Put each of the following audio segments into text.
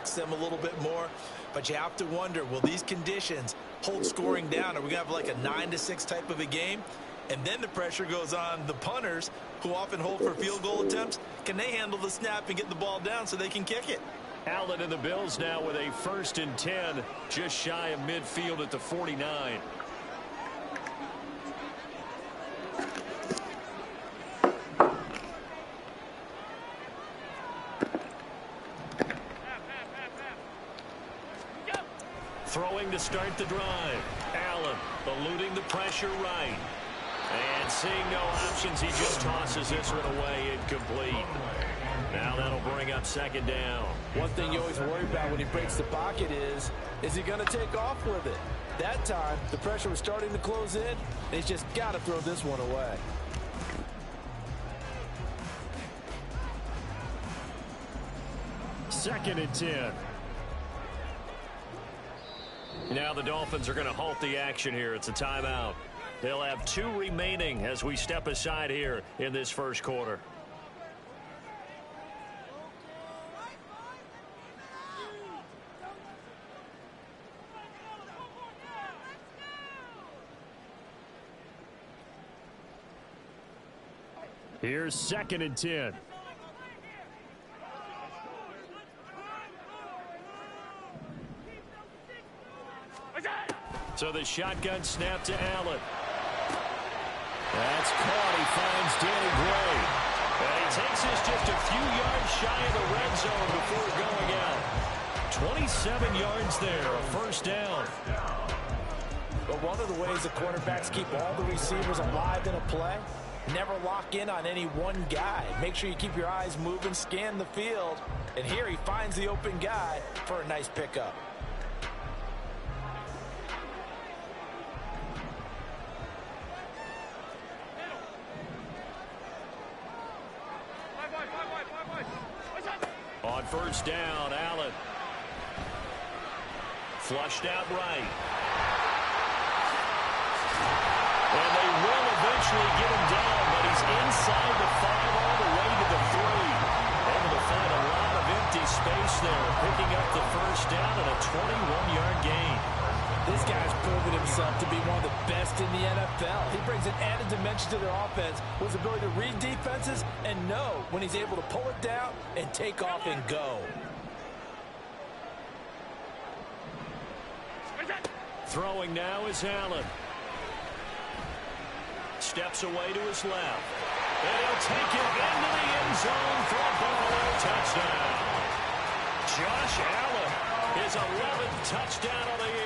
tax them a little bit more. But you have to wonder, will these conditions hold scoring down? Are we going to have like a 9-6 type of a game? And then the pressure goes on the punters, who often hold for field goal attempts. Can they handle the snap and get the ball down so they can kick it? Allen and the Bills now with a 1st and 10, just shy of midfield at the 49. Throwing to start the drive. Allen eluding the pressure right. And seeing no options, he just tosses this one away, incomplete. Now that'll bring up 2nd down. One thing you always worry about when he breaks the pocket is he going to take off with it? That time, the pressure was starting to close in, and he's just got to throw this one away. Second and 10. Now the Dolphins are going to halt the action here. It's a timeout. They'll have 2 remaining as we step aside here in this first quarter. Here's 2nd and 10. So the shotgun snap to Allen. That's caught. He finds Danny Gray. And he takes this just a few yards shy of the red zone before going out. 27 yards there, a 1st down. But one of the ways the quarterbacks keep all the receivers alive in a play, never lock in on any one guy. Make sure you keep your eyes moving, scan the field. And here he finds the open guy for a nice pickup. On 1st down, Allen. Flushed out right. And they will eventually get him down, but he's inside the 5 all the way to the 3. Able to find a lot of empty space there, picking up the 1st down and a 21-yard gain. This guy's proven himself to be one of the best in the NFL. He brings an added dimension to their offense with his ability to read defenses and know when he's able to pull it down and take off and go. Throwing now is Allen. Steps away to his left. And he'll take it into the end zone for a ball touchdown. Josh Allen, his 11th touchdown of the year.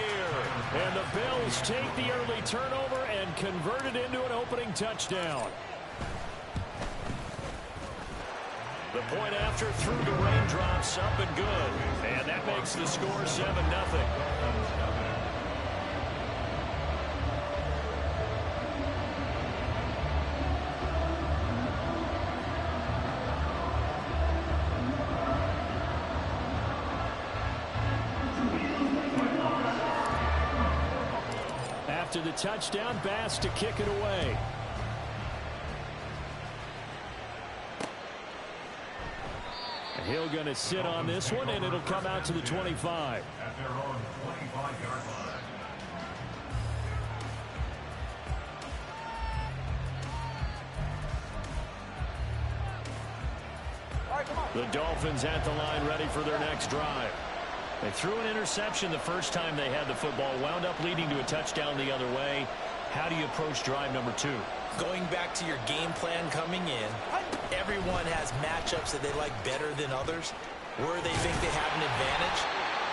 And the Bills take the early turnover and convert it into an opening touchdown. The point after through the raindrops, up and good. And that makes the score 7-0. After the touchdown, Bass to kick it away. Hill going to sit on this one, and it'll come out to the 25. At their own 25-yard line. The Dolphins at the line, ready for their next drive. They threw an interception the first time they had the football, wound up leading to a touchdown the other way. How do you approach drive number 2? Going back to your game plan coming in, everyone has matchups that they like better than others. Where they think they have an advantage,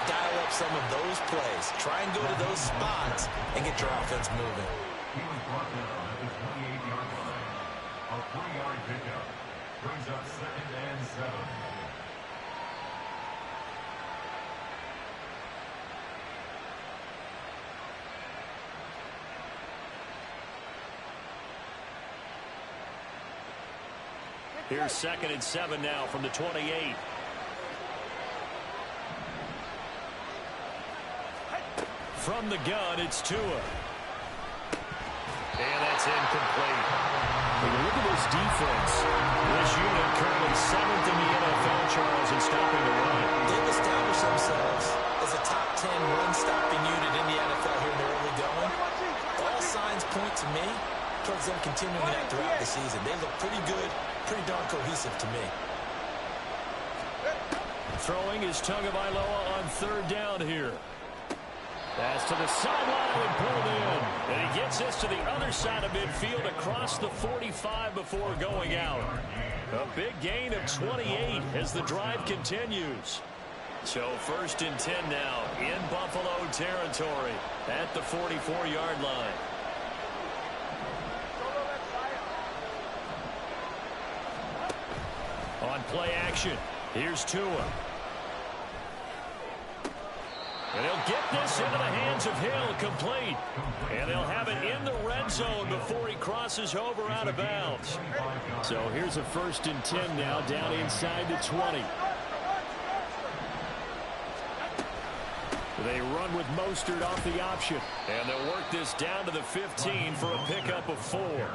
dial up some of those plays. Try and go to those spots and get your offense moving. He was brought down at the 28-yard line. A 3-yard pickup brings up 2nd and 7. Here's 2nd and 7 now from the 28. From the gun, it's Tua. And that's incomplete. When you look at this defense, this unit currently 7th in the NFL, Charles, in stopping the run. They've established themselves is them continuing that throughout the season. They look pretty good, pretty darn cohesive to me. Throwing is Tagovailoa on third down here. Pass to the sideline and pulled in. And he gets this to the other side of midfield across the 45 before going out. A big gain of 28 as the drive continues. So 1st and 10 now in Buffalo territory at the 44-yard line. On play action, here's Tua. And he'll get this into the hands of Hill, complete. And they'll have it in the red zone before he crosses over out of bounds. So here's a 1st and 10 now down inside the 20. They run with Mostert off the option. And they'll work this down to the 15 for a pickup of 4.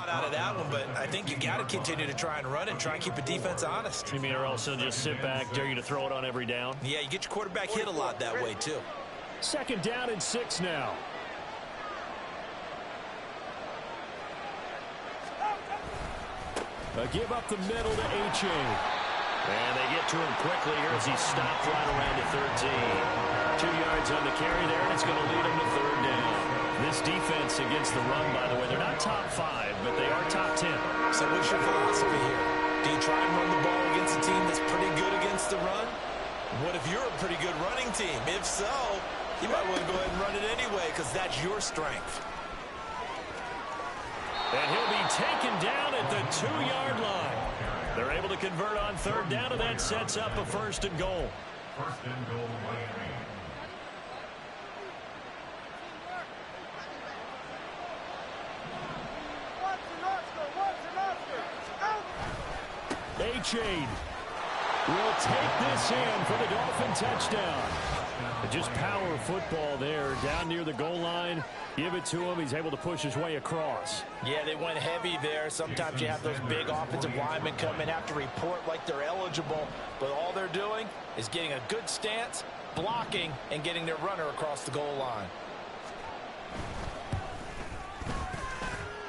Out of that one, but I think you got to continue to try and run and try and keep a defense honest. You mean or also just sit back, dare you to throw it on every down? Yeah, you get your quarterback hit a lot that way too. 2nd down and 6 now. A give up the middle to H.A. And they get to him quickly here as he stopped right around the 13. 2 yards on the carry there, and it's going to lead him to 3rd down. This defense against the run, by the way, they're not top 5, but they are top 10. So what's your philosophy here? Do you try and run the ball against a team that's pretty good against the run? What if you're a pretty good running team? If so, you might want to go ahead and run it anyway because that's your strength. And he'll be taken down at the 2-yard line. They're able to convert on 3rd down, and that sets up a 1st and goal. 1st and goal, Miami. H.A. will take this in for the Dolphin touchdown. Just power football there down near the goal line. Give it to him. He's able to push his way across. Yeah, they went heavy there. Sometimes you have those big offensive linemen come in, have to report like they're eligible, but all they're doing is getting a good stance, blocking, and getting their runner across the goal line.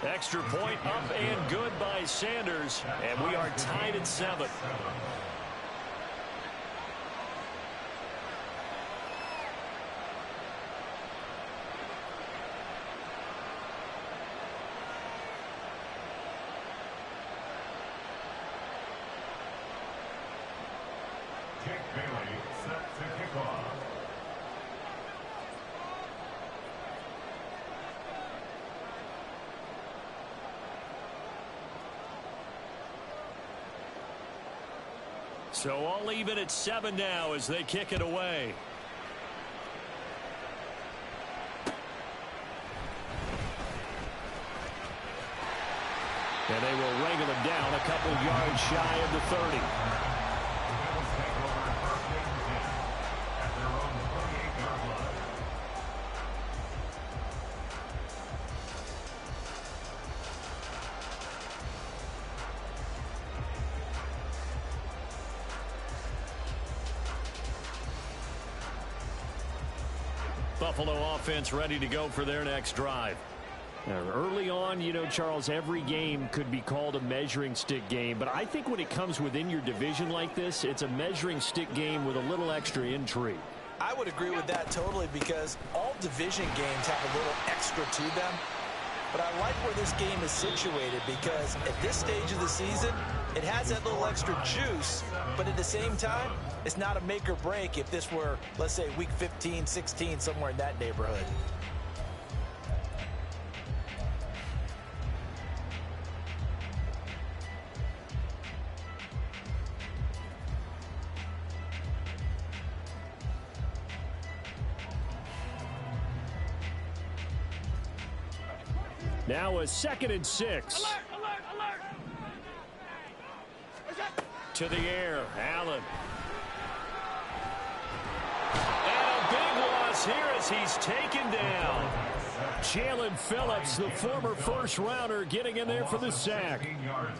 Extra point up and good by Sanders, and we are tied at 7. Jake Bailey set to kick off. So all even at 7 now as they kick it away. And they will wrangle him down a couple yards shy of the 30. Buffalo offense ready to go for their next drive. Now, early on, you know, Charles, every game could be called a measuring stick game, but I think when it comes within your division like this, it's a measuring stick game with a little extra intrigue. I would agree with that totally because all division games have a little extra to them. But I like where this game is situated because at this stage of the season, it has that little extra juice, but at the same time, it's not a make or break if this were, let's say, week 15, 16, somewhere in that neighborhood. Now a 2nd and 6. Alert, alert, alert. To the air, Allen. And a big Phillips here as he's taken down. Jalen Phillips, the former first-rounder, getting in there for the sack.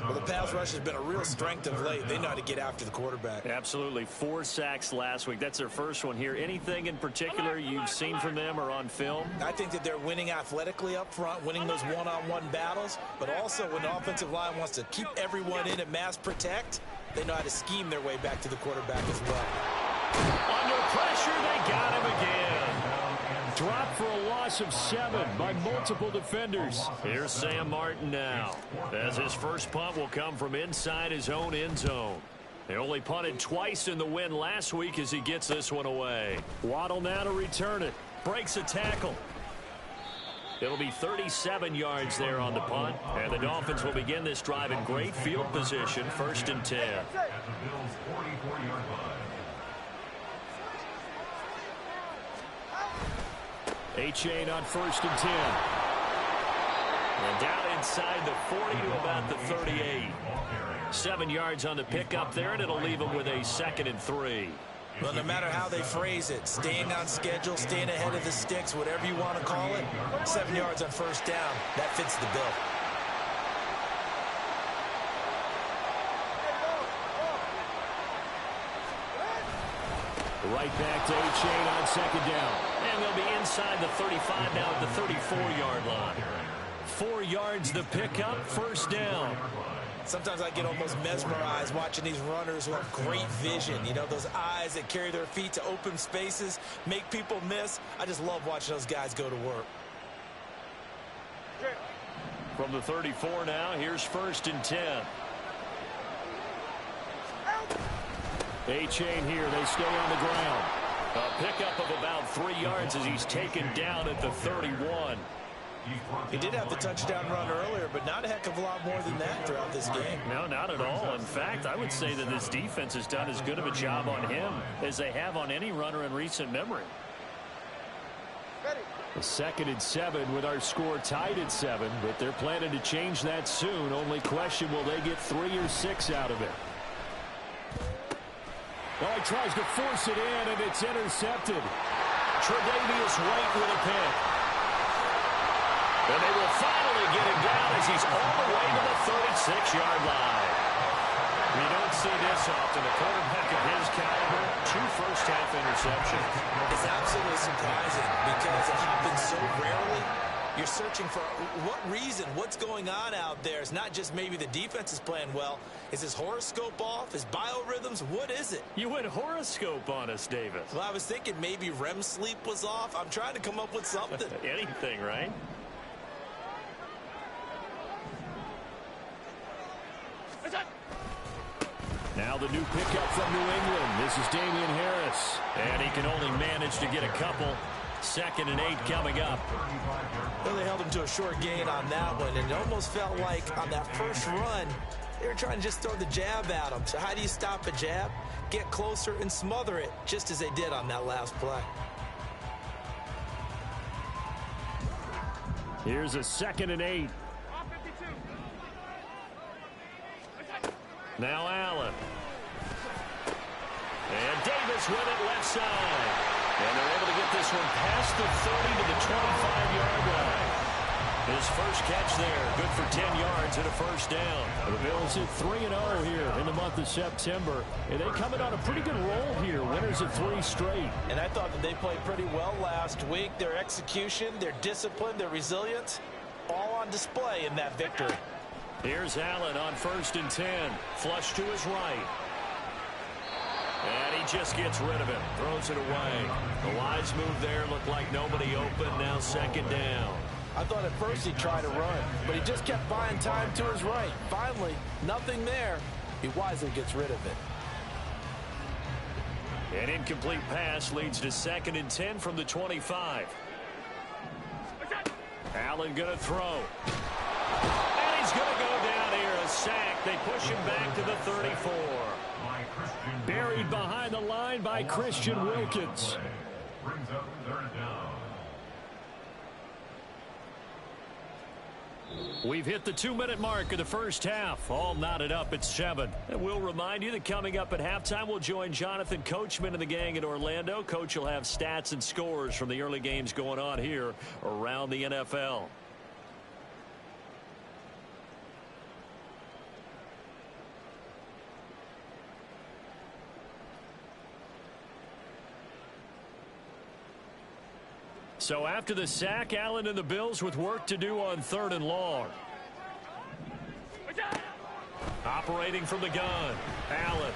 Well, the pass rush has been a real strength of late. They know how to get after the quarterback. Absolutely. 4 sacks last week. That's their first one here. Anything in particular you've seen from them or on film? I think that they're winning athletically up front, winning those one-on-one battles, but also when the offensive line wants to keep everyone in and mass protect, they know how to scheme their way back to the quarterback as well. Under pressure, they got him again. Dropped for a loss of 7 by multiple defenders. Here's Sam Martin now, as his first punt will come from inside his own end zone. They only punted twice in the win last week as he gets this one away. Waddle now to return it. Breaks a tackle. It'll be 37 yards there on the punt, and the Dolphins will begin this drive in great field position, 1st and 10. At the Bills' 44-yard line. A-Chain on 1st and 10. And down inside the 40 to about the 38. 7 yards on the pickup there, and it'll leave them with a 2nd and 3. Well, no matter how they phrase it, staying on schedule, staying ahead of the sticks, whatever you want to call it, 7 yards on 1st down, that fits the bill. Right back to A-Chain on 2nd down. And they'll be inside the 35 now at the 34-yard line. 4 yards the pickup, 1st down. Sometimes I get almost mesmerized watching these runners who have great vision. You know, those eyes that carry their feet to open spaces, make people miss. I just love watching those guys go to work. From the 34 now, here's 1st and 10. A-Chain here, they stay on the ground. A pickup of about 3 yards as he's taken down at the 31. He did have the touchdown run earlier, but not a heck of a lot more than that throughout this game. No, not at all. In fact, I would say that this defense has done as good of a job on him as they have on any runner in recent memory. A 2nd and 7 with our score tied at 7, but they're planning to change that soon. Only question, will they get 3 or 6 out of it? Well, he tries to force it in, and it's intercepted. Tre'Davious White with a pick. And they will finally get him down as he's all the way to the 36-yard line. We don't see this often. A quarterback of his caliber, 2 first-half interceptions. It's absolutely surprising because it happens so rarely. You're searching for what reason, what's going on out there. It's not just maybe the defense is playing well. Is his horoscope off? His biorhythms? What is it? You went horoscope on us, Davis. Well, I was thinking maybe REM sleep was off. I'm trying to come up with something. Anything, right? Now the new pickup from New England. This is Damian Harris. And he can only manage to get a couple. 2nd and 8 coming up. Well, they held him to a short gain on that one, and it almost felt like on that first run, they were trying to just throw the jab at him. So how do you stop a jab? Get closer and smother it, just as they did on that last play. Here's a 2nd and 8. Now Allen. And Davis with it left side. And they're able to get this one past the 30 to the 25-yard line. His first catch there, good for 10 yards and a 1st down. The Bills hit 3-0 here in the month of September. And they coming on a pretty good roll here, winners of 3 straight. And I thought that they played pretty well last week. Their execution, their discipline, their resilience, all on display in that victory. Here's Allen on 1st and 10. Flush to his right. And he just gets rid of it. Throws it away. The wise move there. Looked like nobody open. Now 2nd down. I thought at first he'd try to run, but he just kept buying time to his right. Finally, nothing there. He wisely gets rid of it. An incomplete pass leads to 2nd and 10 from the 25. Allen going to throw. And he's going to go down here. A sack. They push him back to the 34. Buried behind the line by Christian Wilkins. Brings up 3rd down. We've hit the 2-minute mark of the first half. All knotted up at 7. And we'll remind you that coming up at halftime, we'll join Jonathan Coachman and the gang in Orlando. Coach will have stats and scores from the early games going on here around the NFL. So after the sack, Allen and the Bills with work to do on 3rd and long. Operating from the gun, Allen.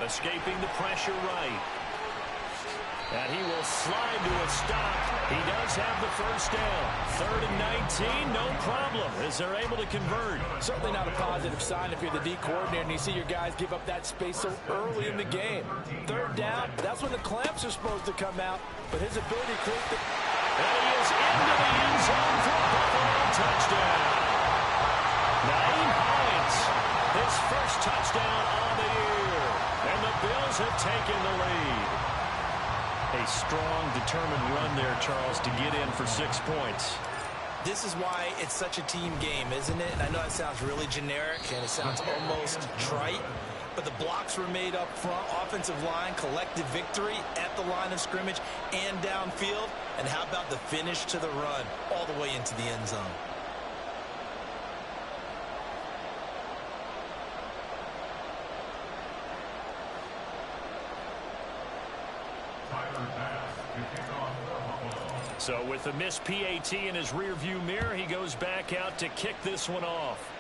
Escaping the pressure right. And he will slide to a stop. He does have the first down. 3rd and 19, no problem, as they're able to convert. Certainly not a positive sign if you're the D coordinator and you see your guys give up that space so early in the game. 3rd down, that's when the clamps are supposed to come out, but his ability to create the... And he is into the end zone for a Buffalo touchdown. Naeem Hines, his first touchdown on the year. And the Bills have taken the lead. A strong, determined run there, Charles, to get in for 6 points. This is why it's such a team game, isn't it? And I know that sounds really generic and it sounds almost trite, but the blocks were made up front, offensive line, collective victory at the line of scrimmage and downfield. And how about the finish to the run all the way into the end zone? So with a missed PAT in his rearview mirror, he goes back out to kick this one off.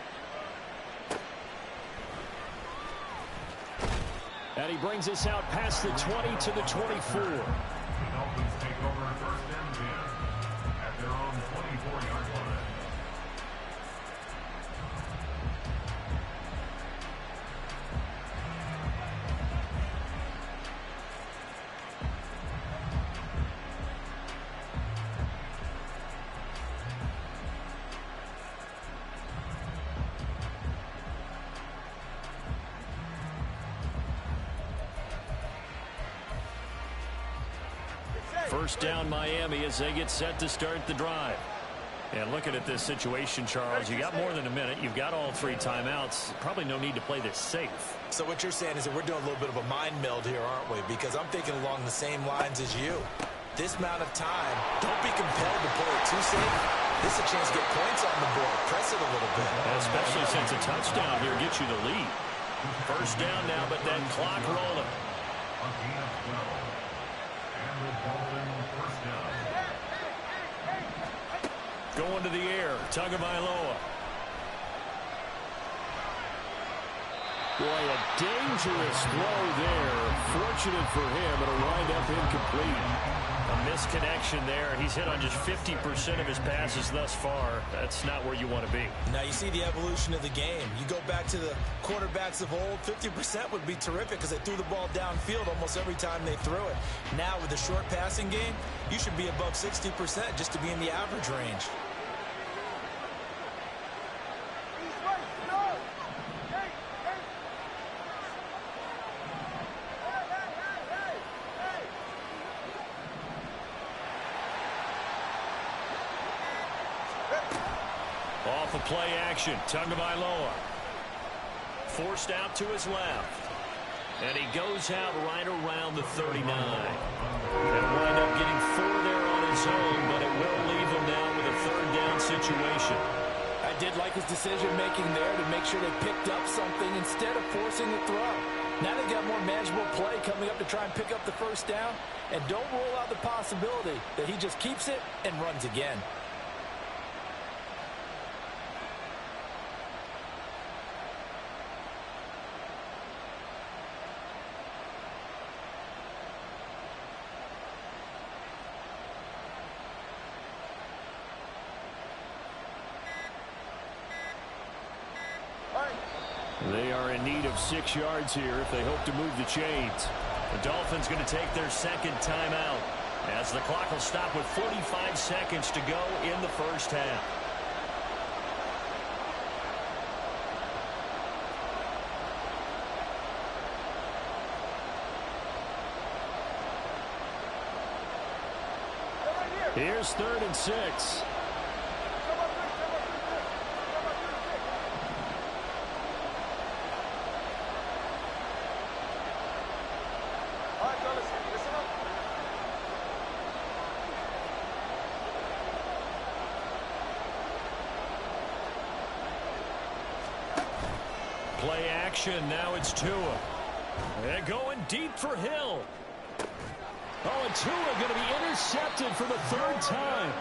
And he brings us out past the 20 to the 24. The Dolphins take over 1st and 10 at their own 24-yard line. First down Miami as they get set to start the drive. And looking at this situation, Charles, you got more than a minute. You've got all 3 timeouts. Probably no need to play this safe. So what you're saying is that we're doing a little bit of a mind meld here, aren't we? Because I'm thinking along the same lines as you. This amount of time, don't be compelled to play it too safe. This is a chance to get points on the board. Press it a little bit. Especially since a touchdown here gets you the lead. First down now, but that clock rolling. A gain of 12. And the Dolphins first down. Going to the air, Tagovailoa. Boy, a dangerous throw there. Fortunate for him, it'll wind up incomplete. A misconnection there. He's hit on just 50% of his passes thus far. That's not where you want to be. Now you see the evolution of the game. You go back to the quarterbacks of old, 50% would be terrific because they threw the ball downfield almost every time they threw it. Now with the short passing game, you should be above 60% just to be in the average range. Off of play action, Tagovailoa. Forced out to his left. And he goes out right around the 39. And wind up getting 4 there on his own, but it will leave him now with a 3rd down situation. I did like his decision-making there to make sure they picked up something instead of forcing the throw. Now they've got more manageable play coming up to try and pick up the first down. And don't rule out the possibility that he just keeps it and runs again. They are in need of 6 yards here if they hope to move the chains. The Dolphins going to take their 2nd timeout as the clock will stop with 45 seconds to go in the first half. Here's 3rd and 6. Play action. Now it's Tua. They're going deep for Hill. Oh, and Tua going to be intercepted for the third time.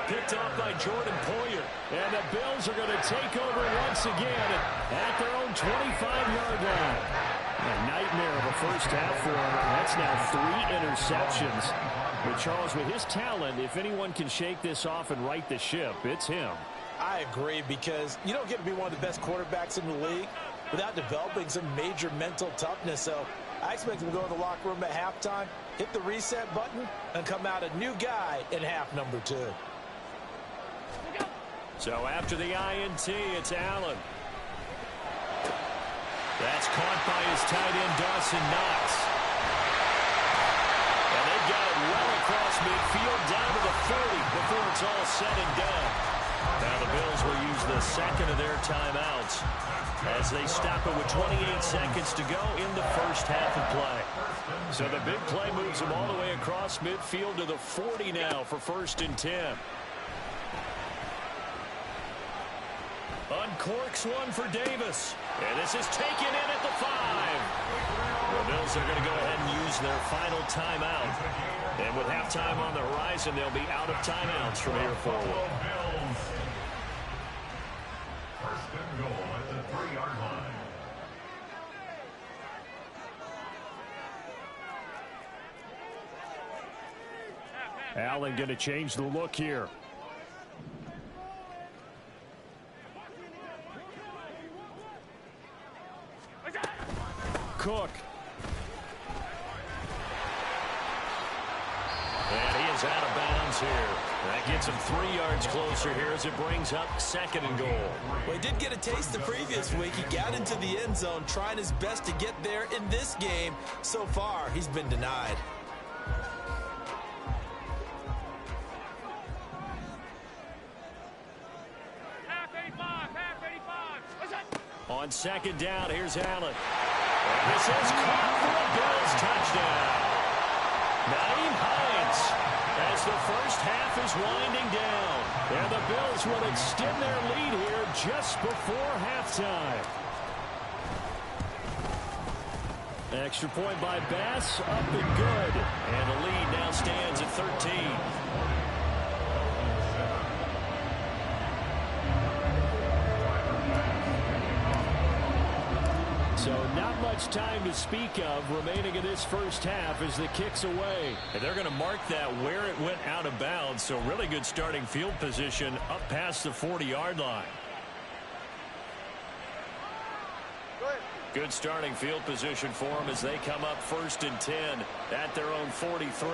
Picked off by Jordan Poyer. And the Bills are going to take over once again at their own 25-yard line. A nightmare of a first half for him. That's now 3 interceptions. But Charles, with his talent, if anyone can shake this off and right the ship, it's him. I agree, because you don't get to be one of the best quarterbacks in the league without developing some major mental toughness. So I expect him to go to the locker room at halftime, hit the reset button, and come out a new guy in half number 2. So after the INT, it's Allen. That's caught by his tight end, Dawson Knox. And they've got it well across midfield, down to the 40 before it's all said and done. Now the Bills will use the second of their timeouts as they stop it with 28 seconds to go in the first half of play. So the big play moves them all the way across midfield to the 40 now for 1st and 10. Uncorks one for Davis. And this is taken in at the 5. The Bills are going to go ahead and use their final timeout. And with halftime on the horizon, they'll be out of timeouts from here forward. First and goal at the 3-yard line. Allen going to change the look here. Cook. And he is out of bounds here. That gets him 3 yards closer here as it brings up 2nd and goal. Well, he did get a taste the previous week. He got into the end zone, trying his best to get there in this game. So far, he's been denied. On 2nd down, here's Allen. And this is caught for a Bills touchdown. Nyheim Hines as the first half is winding down. And the Bills will extend their lead here just before halftime. Extra point by Bass, up and good. And the lead now stands at 13. So not much time to speak of remaining in this first half as the kick's away. And they're going to mark that where it went out of bounds. So really good starting field position up past the 40-yard line. Good starting field position for them as they come up 1st and 10 at their own 43.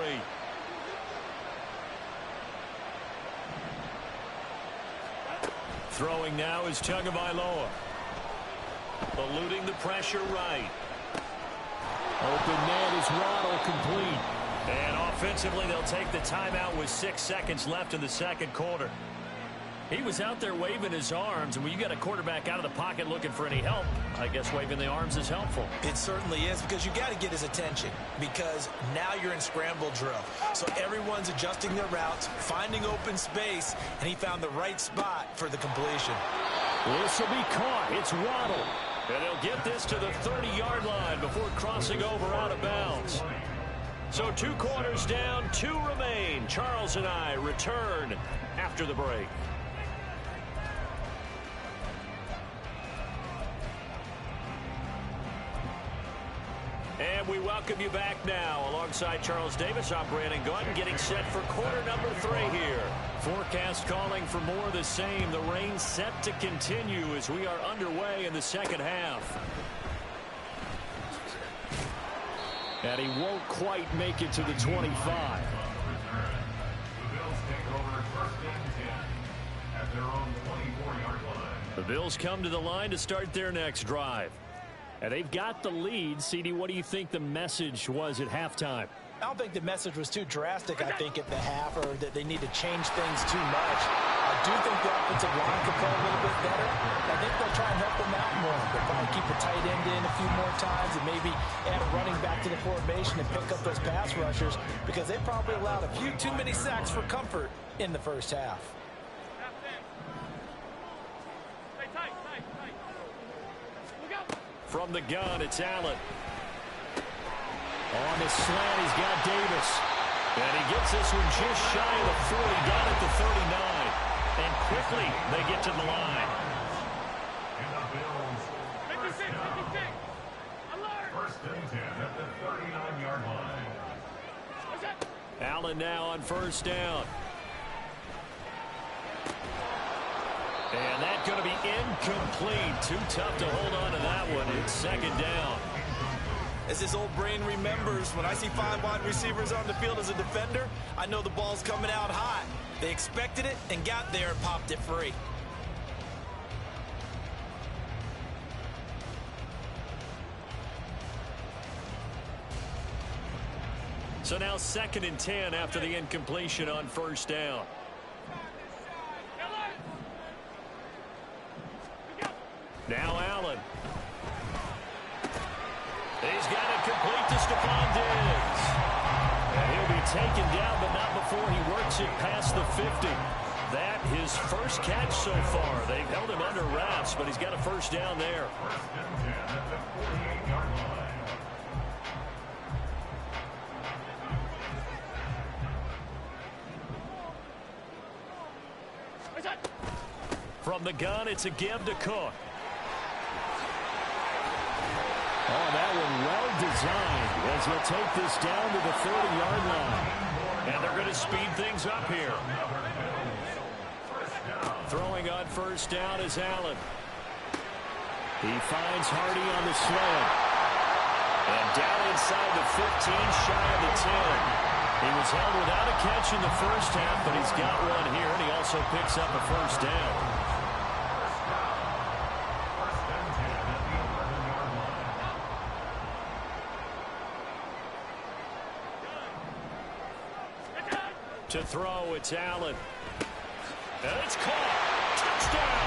Throwing now is Tagovailoa. Eluding the pressure right. Open man is Waddle, complete. And offensively, they'll take the timeout with 6 seconds left in the second quarter. He was out there waving his arms, and when you got a quarterback out of the pocket looking for any help, I guess waving the arms is helpful. It certainly is, because you got to get his attention, because now you're in scramble drill. So everyone's adjusting their routes, finding open space, and he found the right spot for the completion. This will be caught. It's Waddle. And they'll get this to the 30-yard line before crossing over out of bounds. So 2 quarters down, 2 remain. Charles and I return after the break. And we welcome you back now. Alongside Charles Davis, I'm Brandon Gunn, getting set for quarter number 3 here. Forecast calling for more of the same. The rain set to continue as we are underway in the second half. And he won't quite make it to the 25. The Bills take over 1st and 10 at their own 24-yard line. The Bills come to the line to start their next drive. And they've got the lead. CD, what do you think the message was at halftime? I don't think the message was too drastic, I think, at the half, or that they need to change things too much. I do think the offensive line could play a little bit better. I think they'll try and help them out more. They'll probably keep a tight end in a few more times and maybe add a running back to the formation and pick up those pass rushers, because they probably allowed a few too many sacks for comfort in the first half. From the gun, it's Allen. On the slant, he's got Davis. And he gets this one just shy of the 40, down at the 39. And quickly, they get to the line. And the Bills, first and 10 at the 39-yard line. Allen now on first down. And that's going to be incomplete. Too tough to hold on to that one. It's second down. As this old brain remembers, when I see 5 wide receivers on the field as a defender, I know the ball's coming out hot. They expected it and got there and popped it free. So now second and 10 after the incompletion on first down. Now Allen. He's got it complete to Stephon Diggs. And he'll be taken down, but not before he works it past the 50. That his first catch so far. They've held him under wraps, but he's got a first down there. First and 10 at the 48-yard line. From the gun, it's a give to Cook. Oh, that one well designed as he'll take this down to the 30-yard line. And they're going to speed things up here. Throwing on first down is Allen. He finds Hardy on the slant. And down inside the 15, shy of the 10. He was held without a catch in the first half, but he's got one here, and he also picks up a first down. To throw, it's Allen. And it's caught. Touchdown.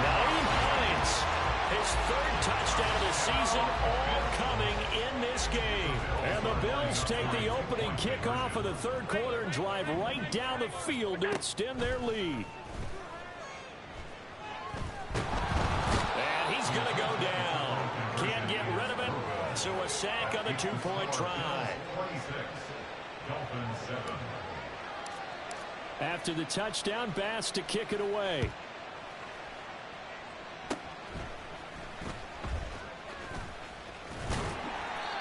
Naeem Hines, his third touchdown of the season, all coming in this game. And the Bills take the opening kickoff of the third quarter and drive right down the field to extend their lead. And he's going to go down. Can't get rid of it. So a sack on the two-point try. Dolphins 7. After the touchdown, Bass to kick it away.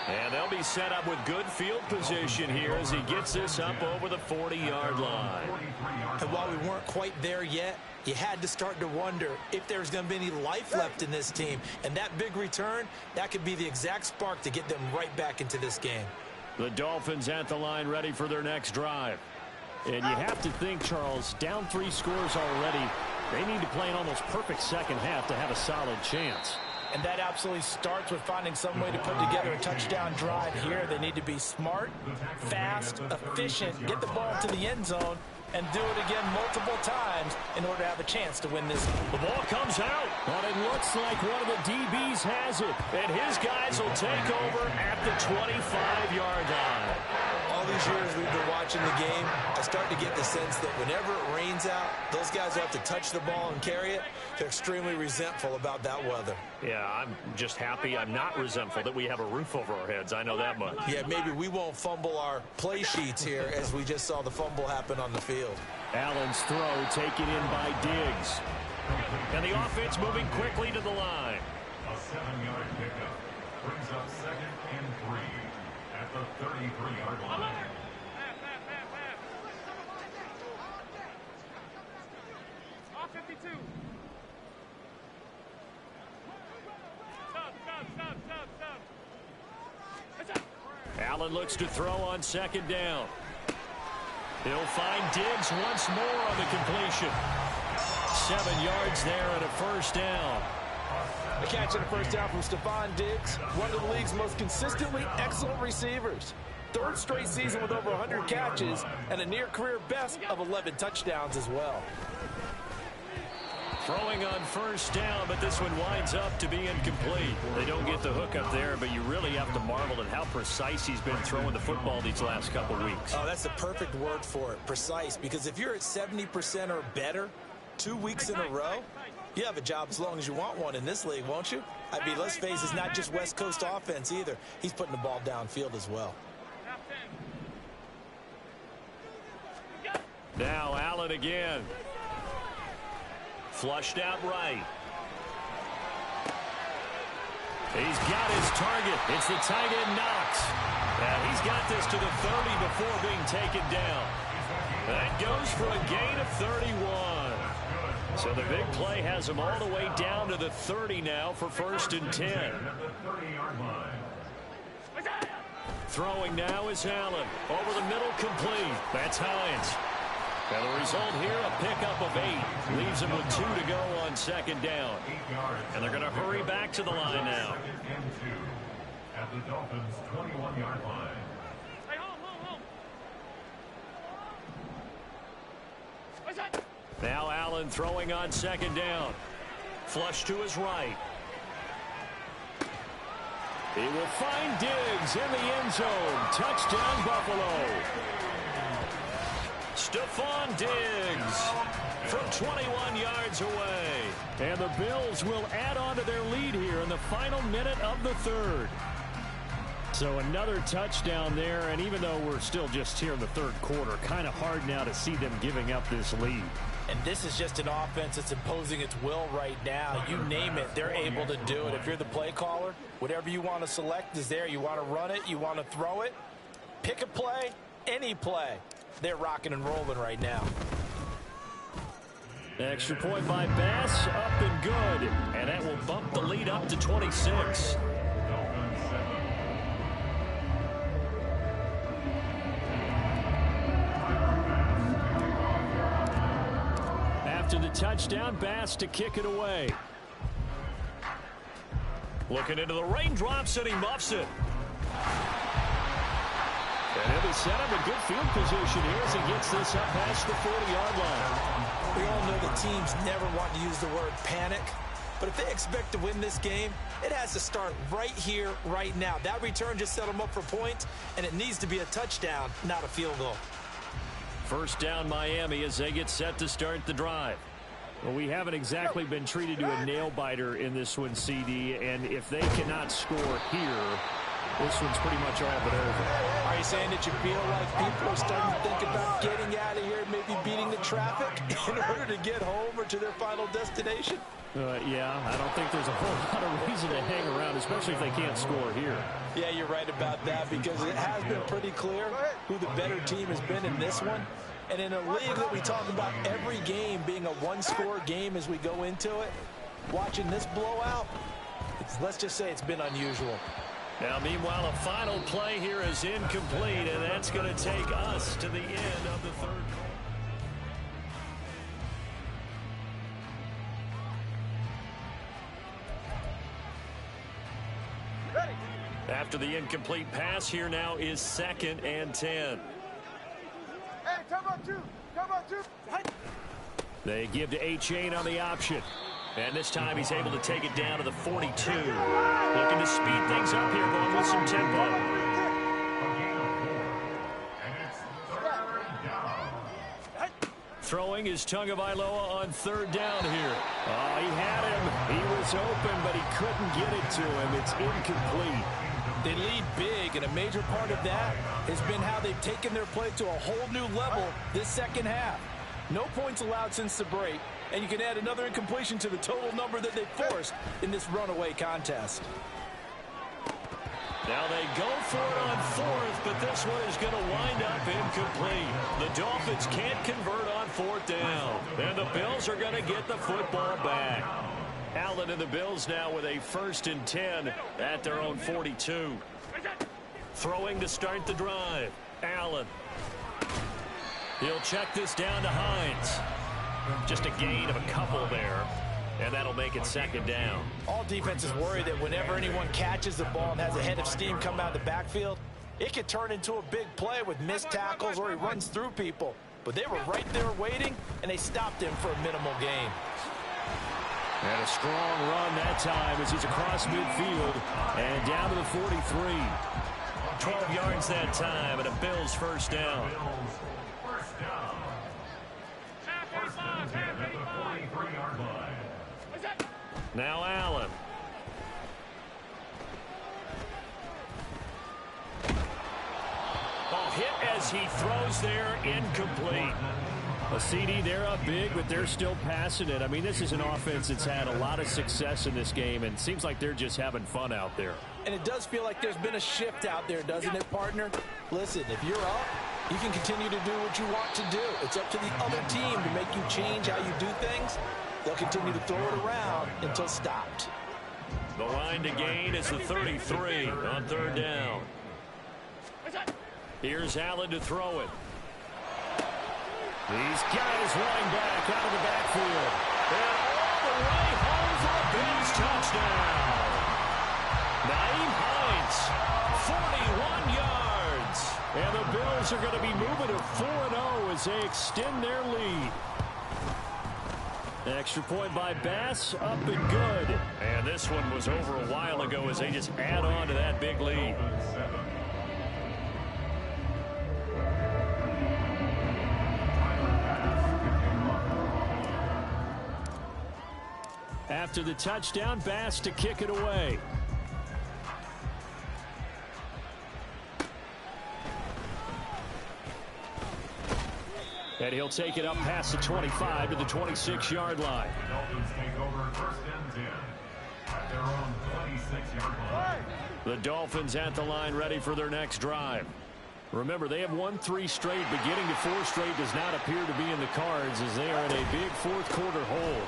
And they'll be set up with good field position here as he gets this up over the 40-yard line. And while we weren't quite there yet, you had to start to wonder if there's going to be any life left in this team. And that big return, that could be the exact spark to get them right back into this game. The Dolphins at the line ready for their next drive. And you have to think, Charles, down 3 scores already. They need to play an almost perfect second half to have a solid chance. And that absolutely starts with finding some way to put together a touchdown drive here. They need to be smart, fast, efficient, get the ball to the end zone, and do it again multiple times in order to have a chance to win this. The ball comes out. But it looks like one of the DBs has it. And his guys will take over at the 25-yard line. All these years we've been watching the game, I start to get the sense that whenever it rains out, those guys who have to touch the ball and carry it, they're extremely resentful about that weather. Yeah, I'm just happy I'm not resentful that we have a roof over our heads. I know that much. Yeah, maybe we won't fumble our play sheets here as we just saw the fumble happen on the field. Allen's throw taken in by Diggs. And the offense moving quickly to the line. A 7-yard pickup brings up second and 3 at the 33-yard line. Allen looks to throw on second down. He'll find Diggs once more on the completion. 7 yards there and a first down. A catch and a first down from Stephon Diggs, one of the league's most consistently excellent receivers. Third straight season with over 100 catches and a near-career best of 11 touchdowns as well. Throwing on first down, but this one winds up to be incomplete. They don't get the hook up there, but you really have to marvel at how precise he's been throwing the football these last couple weeks. Oh, that's the perfect word for it, precise, because if you're at 70% or better 2 weeks in a row, you have a job as long as you want one in this league, won't you? I mean, let's face it, it's not just West Coast offense either. He's putting the ball downfield as well. Now Allen again. Flushed out right. He's got his target. It's the tight end Knox. Now he's got this to the 30 before being taken down. That goes for a gain of 31. So the big play has him all the way down to the 30 now for 1st and 10. Throwing now is Allen. Over the middle, complete. That's Hines. And the result here, a pickup of 8. Leaves him with 2 to go on 2nd down. And they're going to hurry back to the line now. At the Dolphins' 21-yard line. Now Allen throwing on 2nd down. Flush to his right. He will find Diggs in the end zone. Touchdown, Buffalo. Stephon Diggs from 21 yards away. And the Bills will add on to their lead here in the final minute of the 3rd. So another touchdown there, and even though we're still just here in the 3rd quarter, kind of hard now to see them giving up this lead. And this is just an offense that's imposing its will right now. You name it, they're able to do it. If you're the play caller, whatever you want to select is there. You want to run it, you want to throw it, pick a play, any play. They're rocking and rolling right now. Extra point by Bass, up and good. And that will bump the lead up to 26. After the touchdown, Bass to kick it away. Looking into the raindrops, and he muffs it. And he'll be set up a good field position here as he gets this up past the 40-yard line. We all know that teams never want to use the word panic, but if they expect to win this game, it has to start right here, right now. That return just set them up for points, and it needs to be a touchdown, not a field goal. First down, Miami, as they get set to start the drive. Well, we haven't exactly been treated to a nail-biter in this one, CD, and if they cannot score here, this one's pretty much all but over. Are you saying that you feel like people are starting to think about getting out of here, maybe beating the traffic in order to get home or to their final destination? Yeah, I don't think there's a whole lot of reason to hang around, especially if they can't score here. Yeah, you're right about that, because it has been pretty clear who the better team has been in this one. And in a league that we talk about every game being a one-score game as we go into it, watching this blowout, let's just say it's been unusual. Now, meanwhile, a final play here is incomplete, and that's going to take us to the end of the 3rd. After the incomplete pass, here now is 2nd and 10. Hey, come on, two. They give to A-Chain on the option. And this time he's able to take it down to the 42. Looking to speed things up here, going with some tempo. Throwing is Tagovailoa on 3rd down here. Oh, he had him. He was open, but he couldn't get it to him. It's incomplete. They lead big, and a major part of that has been how they've taken their play to a whole new level this second half. No points allowed since the break, and you can add another incompletion to the total number that they forced in this runaway contest. Now they go for it on 4th, but this one is going to wind up incomplete. The Dolphins can't convert on 4th down, and the Bills are going to get the football back. Allen and the Bills now with a 1st and 10 at their own 42. Throwing to start the drive. Allen. He'll check this down to Hines. Just a gain of a couple there. And that'll make it 2nd down. All defenses worry that whenever anyone catches the ball and has a head of steam come out of the backfield, it could turn into a big play with missed tackles or he runs through people. But they were right there waiting, and they stopped him for a minimal gain. And a strong run that time as he's across midfield and down to the 43. 12 yards that time and a Bills first down. Now Allen. Oh, hit as he throws there, incomplete. A CD, they're up big, but they're still passing it. I mean, this is an offense that's had a lot of success in this game, and it seems like they're just having fun out there. And it does feel like there's been a shift out there, doesn't it, partner? Listen, if you're up, you can continue to do what you want to do. It's up to the other team to make you change how you do things. They'll continue to throw it around until stopped. The line to gain is the 33 on third down. Here's Allen to throw it. These guys running back out of the backfield. And all the way home for a Bills touchdown. Naeem Hines, 41 yards. And the Bills are going to be moving to 4-0 as they extend their lead. Extra point by Bass, up and good. And this one was over a while ago as they just add on to that big lead. After the touchdown, Bass to kick it away. And he'll take it up past the 25 to the 26-yard line. The Dolphins take over first and 10 at their own 26-yard line. The Dolphins at the line ready for their next drive. Remember, they have won 3 straight, but getting to 4 straight does not appear to be in the cards as they are in a big fourth quarter hole.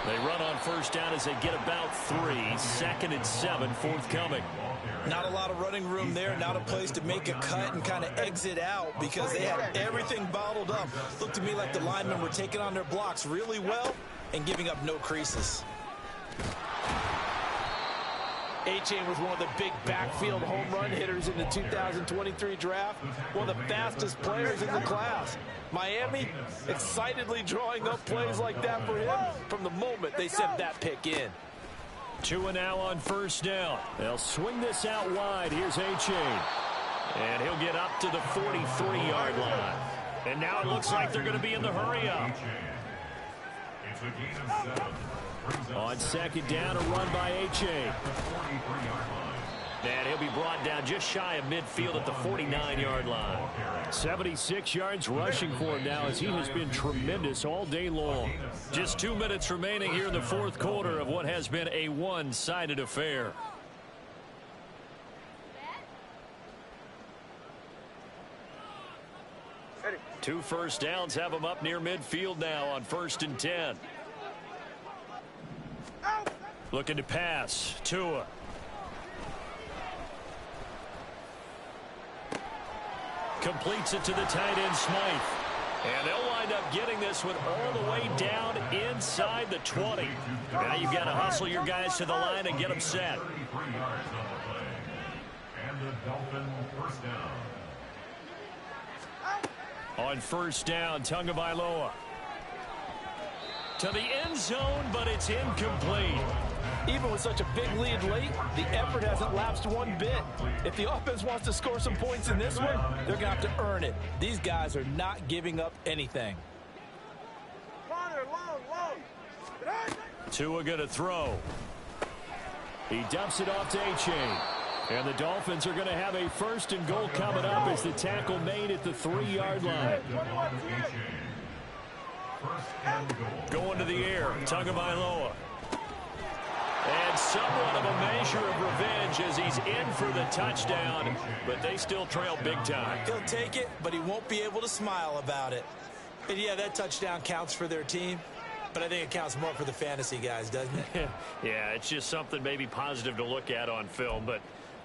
They run on first down as they get about 3. 2nd and 7 forthcoming. Not a lot of running room there, not a place to make a cut and kind of exit out because they had everything bottled up. Looked to me like the linemen were taking on their blocks really well and giving up no creases. A-Chain was one of the big backfield home run hitters in the 2023 draft. One of the fastest players in the class. Miami excitedly drawing up plays like that for him from the moment they sent that pick in. 2 now on first down. They'll swing this out wide. Here's A-Chain. And he'll get up to the 43-yard line. And now it looks like they're going to be in the hurry up. It's a gain of 7. On second down, a run by A-Chain. And he'll be brought down just shy of midfield at the 49-yard line. 76 yards rushing for him now as he has been tremendous all day long. Just 2 minutes remaining here in the fourth quarter of what has been a one-sided affair. Two first downs have him up near midfield now on 1st and 10. Looking to pass. Tua. Completes it to the tight end, Smythe. And they'll wind up getting this one all the way down inside the 20. Now you've got to hustle your guys to the line and get them set. 33 yards on the play. And the Dolphin first down. On first down, Tagovailoa. To the end zone, but it's incomplete. Even with such a big lead late, the effort hasn't lapsed one bit. If the offense wants to score some points in this one, they're going to have to earn it. These guys are not giving up anything. Tua going to throw. He dumps it off to A-Chain. And the Dolphins are going to have a 1st and goal coming up as the tackle made at the 3-yard line. Going to the air, Tagovailoa. And somewhat of a measure of revenge as he's in for the touchdown, but they still trail big time. He'll take it, but he won't be able to smile about it. And yeah, that touchdown counts for their team, but I think it counts more for the fantasy guys, doesn't it? Yeah, it's just something maybe positive to look at on film, but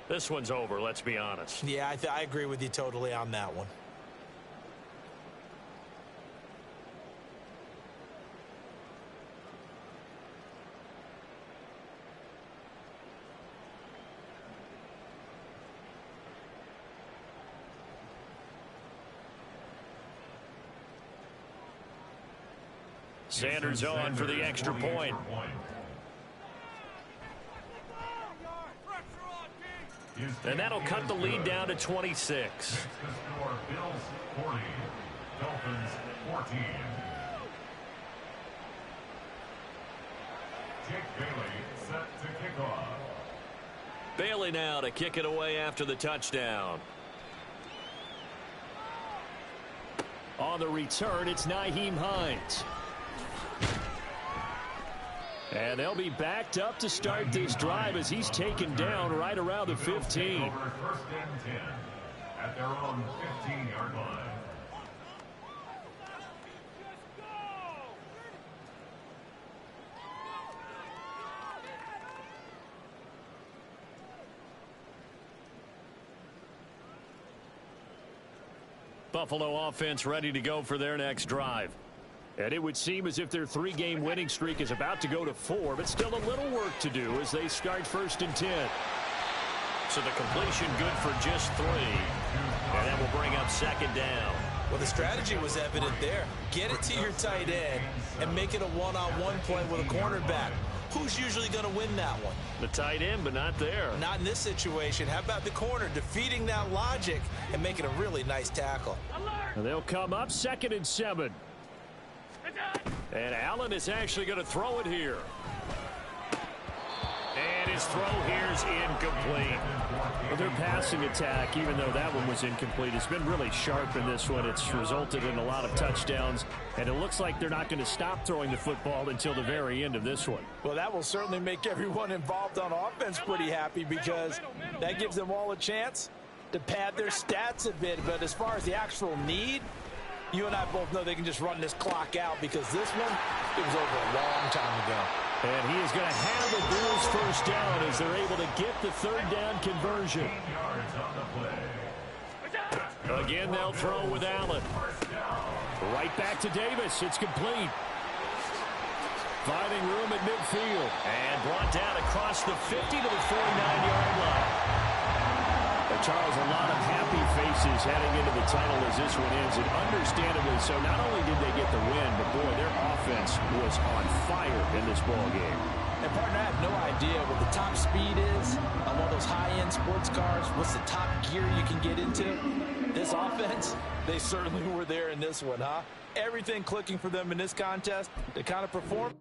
this one's over, let's be honest. Yeah, I agree with you totally on that one. Sanders on for the extra point. And that'll cut the lead down to 26. Next to score, Bills 40, Dolphins 14. Jake Bailey set to kick off. Bailey now to kick it away after the touchdown. On the return, it's Nyheim Hines. And they'll be backed up to start this drive as he's taken down right around the 15. First and 10 at their own 15-yard line. Buffalo offense ready to go for their next drive. And it would seem as if their three-game winning streak is about to go to 4, but still a little work to do as they start first and 10. So the completion good for just 3. And that will bring up second down. Well, the strategy was evident there. Get it to your tight end and make it a one-on-one play with a cornerback. Who's usually going to win that one? The tight end, but not there. Not in this situation. How about the corner defeating that logic and making a really nice tackle? And they'll come up second and 7. And Allen is actually going to throw it here. And his throw here is incomplete. Well, their passing attack, even though that one was incomplete, has been really sharp in this one. It's resulted in a lot of touchdowns, and it looks like they're not going to stop throwing the football until the very end of this one. Well, that will certainly make everyone involved on offense pretty happy because that gives them all a chance to pad their stats a bit. But as far as the actual need, you and I both know they can just run this clock out because this one, it was over a long time ago. And he is going to have the Bills first down as they're able to get the third down conversion. Again, they'll throw with Allen. Right back to Davis. It's complete. Finding room at midfield. And brought down across the 50 to the 49-yard line. Charles, a lot of happy faces heading into the title as this one ends, and understandably so. Not only did they get the win, but boy, their offense was on fire in this ball game. And partner, I have no idea what the top speed is on one of those high-end sports cars. What's the top gear you can get into? This offense, they certainly were there in this one, huh? Everything clicking for them in this contest to kind of perform.